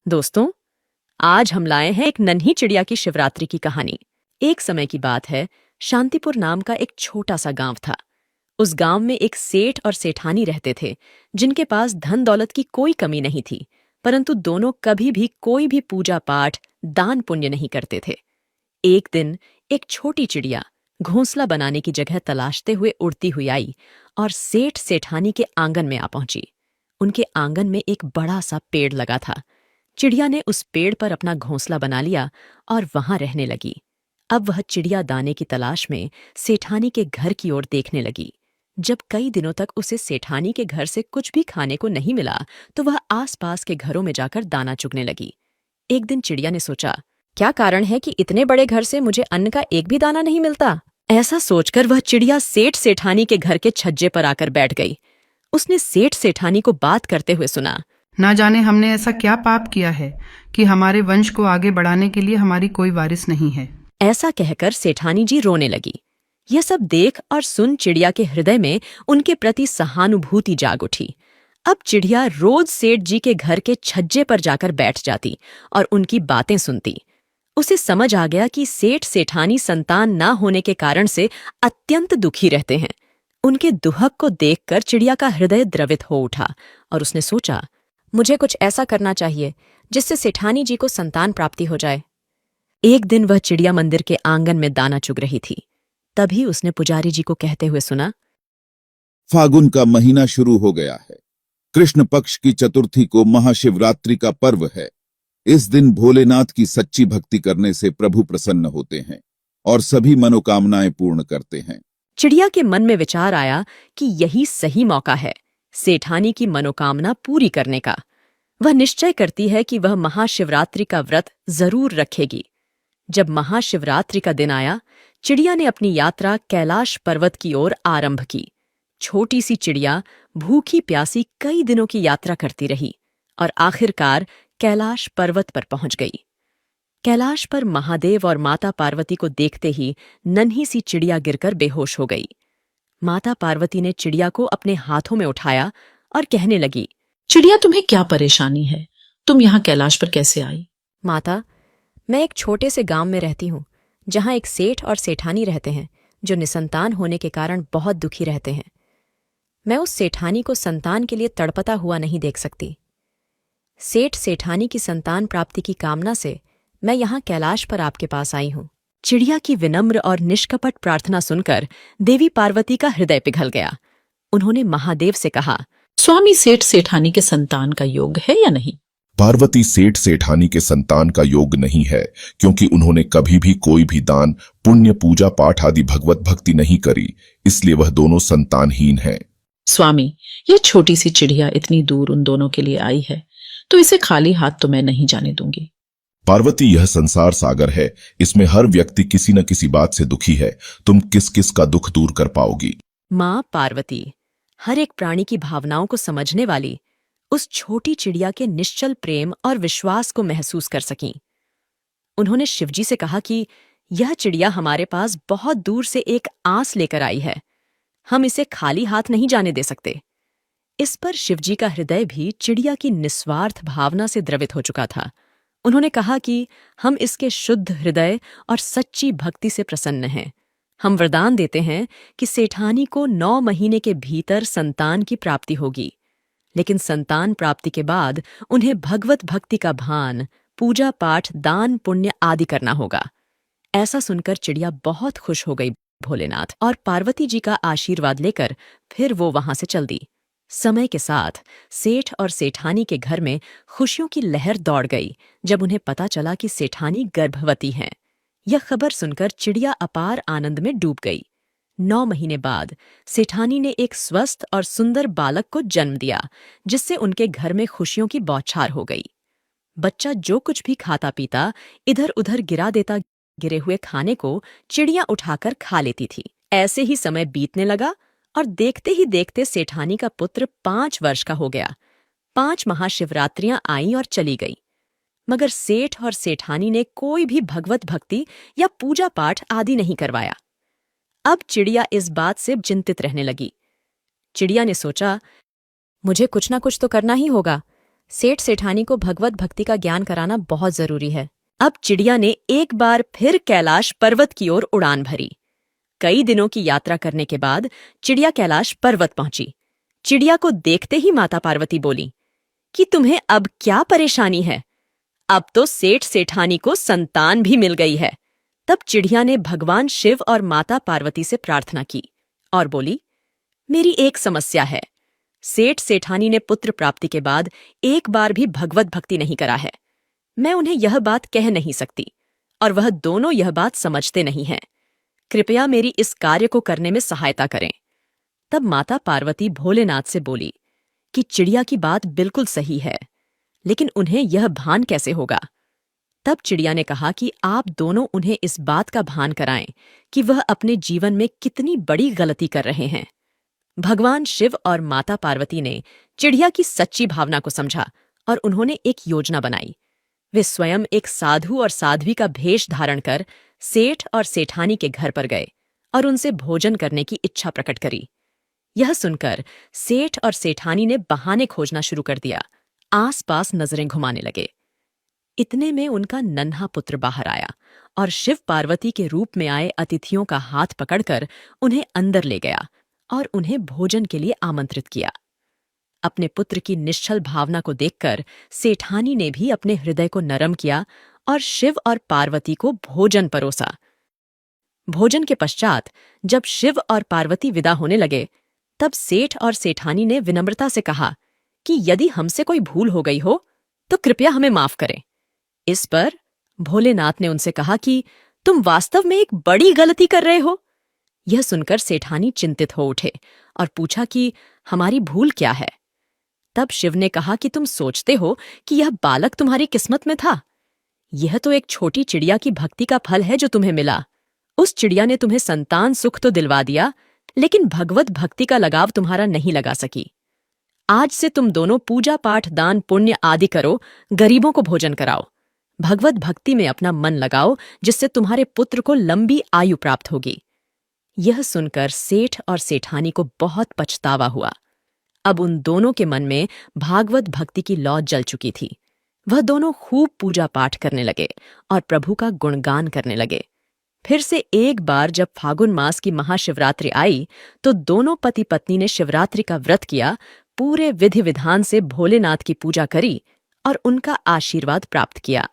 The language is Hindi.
दोस्तों, आज हम लाए हैं एक नन्ही चिड़िया की शिवरात्रि की कहानी। एक समय की बात है, शांतिपुर नाम का एक छोटा सा गांव था। उस गांव में एक सेठ और सेठानी रहते थे, जिनके पास धन दौलत की कोई कमी नहीं थी, परंतु दोनों कभी भी कोई भी पूजा पाठ, दान पुण्य नहीं करते थे। एक दिन एक छोटी चिड़िया घोंसला बनाने की जगह तलाशते हुए उड़ती हुई आई और सेठ सेठानी के आंगन में आ पहुंची। उनके आंगन में एक बड़ा सा पेड़ लगा था। चिड़िया ने उस पेड़ पर अपना घोंसला बना लिया और वहां रहने लगी। अब वह चिड़िया दाने की तलाश में सेठानी के घर की ओर देखने लगी। जब कई दिनों तक उसे सेठानी के घर से कुछ भी खाने को नहीं मिला, तो वह आसपास के घरों में जाकर दाना चुगने लगी। एक दिन चिड़िया ने सोचा, क्या कारण है कि इतने बड़े घर से मुझे अन्न का एक भी दाना नहीं मिलता? ऐसा सोचकर वह चिड़िया सेठ सेठानी के घर के छज्जे पर आकर बैठ गई। उसने सेठ सेठानी को बात करते हुए सुना। ना जाने हमने ऐसा क्या पाप किया है कि हमारे वंश को आगे बढ़ाने के लिए हमारी कोई वारिस नहीं है। ऐसा कहकर सेठानी जी रोने लगी। यह सब देख और सुन चिड़िया के हृदय में उनके प्रति सहानुभूति जाग उठी। अब चिड़िया रोज सेठ जी के घर के छज्जे पर जाकर बैठ जाती और उनकी बातें सुनती। उसे समझ आ गया कि सेठ सेठानी संतान ना होने के कारण से अत्यंत दुखी रहते हैं। उनके दुहक को देखकर चिड़िया का हृदय द्रवित हो उठा और उसने सोचा, मुझे कुछ ऐसा करना चाहिए जिससे सेठानी जी को संतान प्राप्ति हो जाए। एक दिन वह चिड़िया मंदिर के आंगन में दाना चुग रही थी। तभी उसने पुजारी जी को कहते हुए सुना, फागुन का महीना शुरू हो गया है। कृष्ण पक्ष की चतुर्थी को महाशिवरात्रि का पर्व है। इस दिन भोलेनाथ की सच्ची भक्ति करने से प्रभु प्रसन्न होते हैं और सभी मनोकामनाएं पूर्ण करते हैं। चिड़िया के मन में विचार आया कि यही सही मौका है सेठानी की मनोकामना पूरी करने का। वह निश्चय करती है कि वह महाशिवरात्रि का व्रत जरूर रखेगी। जब महाशिवरात्रि का दिन आया, चिड़िया ने अपनी यात्रा कैलाश पर्वत की ओर आरंभ की। छोटी सी चिड़िया भूखी प्यासी कई दिनों की यात्रा करती रही और आखिरकार कैलाश पर्वत पर पहुंच गई। कैलाश पर महादेव और माता पार्वती को देखते ही नन्ही सी चिड़िया गिरकर बेहोश हो गई। माता पार्वती ने चिड़िया को अपने हाथों में उठाया और कहने लगी, चिड़िया, तुम्हें क्या परेशानी है? तुम यहाँ कैलाश पर कैसे आई? माता, मैं एक छोटे से गांव में रहती हूँ, जहाँ एक सेठ और सेठानी रहते हैं, जो निसंतान होने के कारण बहुत दुखी रहते हैं। मैं उस सेठानी को संतान के लिए तड़पता हुआ नहीं देख सकती। सेठ सेठानी की संतान प्राप्ति की कामना से मैं यहाँ कैलाश पर आपके पास आई हूँ। चिड़िया की विनम्र और निष्कपट प्रार्थना सुनकर देवी पार्वती का हृदय पिघल गया। उन्होंने महादेव से कहा, स्वामी, सेठ सेठानी के संतान का योग है या नहीं? पार्वती, सेठ सेठानी के संतान का योग नहीं है, क्योंकि उन्होंने कभी भी कोई भी दान, पुण्य, पूजा पाठ आदि भगवत भक्ति नहीं करी, इसलिए वह दोनों संतानहीन हैं। स्वामी, यह छोटी सी चिड़िया इतनी दूर उन दोनों के लिए आई है, तो इसे खाली हाथ तो मैं नहीं जाने दूंगी। पार्वती, यह संसार सागर है, इसमें हर व्यक्ति किसी न किसी बात से दुखी है। तुम किस किस का दुख दूर कर पाओगी? माँ पार्वती, हर एक प्राणी की भावनाओं को समझने वाली, उस छोटी चिड़िया के निश्चल प्रेम और विश्वास को महसूस कर सकीं। उन्होंने शिवजी से कहा कि यह चिड़िया हमारे पास बहुत दूर से एक आस लेकर आई है, हम इसे खाली हाथ नहीं जाने दे सकते। इस पर शिवजी का हृदय भी चिड़िया की निस्वार्थ भावना से द्रवित हो चुका था। उन्होंने कहा कि हम इसके शुद्ध हृदय और सच्ची भक्ति से प्रसन्न हैं। हम वरदान देते हैं कि सेठानी को 9 महीने के भीतर संतान की प्राप्ति होगी, लेकिन संतान प्राप्ति के बाद उन्हें भगवत भक्ति का भान, पूजा पाठ, दान पुण्य आदि करना होगा। ऐसा सुनकर चिड़िया बहुत खुश हो गई भोलेनाथ और पार्वती जी का आशीर्वाद लेकर फिर वो वहां से चल दी। समय के साथ सेठ और सेठानी के घर में खुशियों की लहर दौड़ गई जब उन्हें पता चला कि सेठानी गर्भवती हैं। यह खबर सुनकर चिड़िया अपार आनंद में डूब गई। 9 महीने बाद सेठानी ने एक स्वस्थ और सुंदर बालक को जन्म दिया, जिससे उनके घर में खुशियों की बौछार हो गई। बच्चा जो कुछ भी खाता पीता इधर उधर गिरा देता। गिरे हुए खाने को चिड़िया उठाकर खा लेती थी। ऐसे ही समय बीतने लगा और देखते ही देखते सेठानी का पुत्र 5 वर्ष का हो गया। 5 महाशिवरात्रियां आईं और चली गई, मगर सेठ और सेठानी ने कोई भी भगवत भक्ति या पूजा पाठ आदि नहीं करवाया। अब चिड़िया इस बात से चिंतित रहने लगी। चिड़िया ने सोचा, मुझे कुछ ना कुछ तो करना ही होगा। सेठ सेठानी को भगवत भक्ति का ज्ञान कराना बहुत जरूरी है। अब चिड़िया ने एक बार फिर कैलाश पर्वत की ओर उड़ान भरी। कई दिनों की यात्रा करने के बाद चिड़िया कैलाश पर्वत पहुंची। चिड़िया को देखते ही माता पार्वती बोली कि तुम्हें अब क्या परेशानी है? अब तो सेठ सेठानी को संतान भी मिल गई है। तब चिड़िया ने भगवान शिव और माता पार्वती से प्रार्थना की और बोली, मेरी एक समस्या है। सेठ सेठानी ने पुत्र प्राप्ति के बाद एक बार भी भगवत भक्ति नहीं करा है। मैं उन्हें यह बात कह नहीं सकती और वह दोनों यह बात समझते नहीं हैं। कृपया मेरी इस कार्य को करने में सहायता करें। तब माता पार्वती भोलेनाथ से बोली कि चिड़िया की बात बिल्कुल सही है, लेकिन उन्हें यह भान कैसे होगा? तब चिड़िया ने कहा कि आप दोनों उन्हें इस बात का भान कराएं कि वह अपने जीवन में कितनी बड़ी गलती कर रहे हैं। भगवान शिव और माता पार्वती ने चिड़िया की सच्ची भावना को समझा और उन्होंने एक योजना बनाई। वे स्वयं एक साधु और साध्वी का भेष धारण कर सेठ और सेठानी के घर पर गए और उनसे भोजन करने की इच्छा प्रकट करी। यह सुनकर सेठ और सेठानी ने बहाने खोजना शुरू कर दिया, आसपास नजरें घुमाने लगे। इतने में उनका नन्हा पुत्र बाहर आया और शिव पार्वती के रूप में आए अतिथियों का हाथ पकड़कर उन्हें अंदर ले गया और उन्हें भोजन के लिए आमंत्रित किया। अपने पुत्र की निश्चल भावना को देखकर सेठानी ने भी अपने हृदय को नरम किया और शिव और पार्वती को भोजन परोसा। भोजन के पश्चात जब शिव और पार्वती विदा होने लगे, तब सेठ और सेठानी ने विनम्रता से कहा कि यदि हमसे कोई भूल हो गई हो तो कृपया हमें माफ करें। इस पर भोलेनाथ ने उनसे कहा कि तुम वास्तव में एक बड़ी गलती कर रहे हो। यह सुनकर सेठानी चिंतित हो उठे और पूछा कि हमारी भूल क्या है? तब शिव ने कहा कि तुम सोचते हो कि यह बालक तुम्हारी किस्मत में था। यह तो एक छोटी चिड़िया की भक्ति का फल है जो तुम्हें मिला। उस चिड़िया ने तुम्हें संतान सुख तो दिलवा दिया, लेकिन भगवत भक्ति का लगाव तुम्हारा नहीं लगा सकी। आज से तुम दोनों पूजा पाठ दान पुण्य आदि करो, गरीबों को भोजन कराओ, भगवत भक्ति में अपना मन लगाओ, जिससे तुम्हारे पुत्र को लंबी आयु प्राप्त होगी। यह सुनकर सेठ और सेठानी को बहुत पछतावा हुआ। अब उन दोनों के मन में भागवत भक्ति की लौ जल चुकी थी। वह दोनों खूब पूजा पाठ करने लगे और प्रभु का गुणगान करने लगे। फिर से एक बार जब फागुन मास की महाशिवरात्रि आई तो दोनों पति पत्नी ने शिवरात्रि का व्रत किया, पूरे विधि विधान से भोलेनाथ की पूजा करी और उनका आशीर्वाद प्राप्त किया।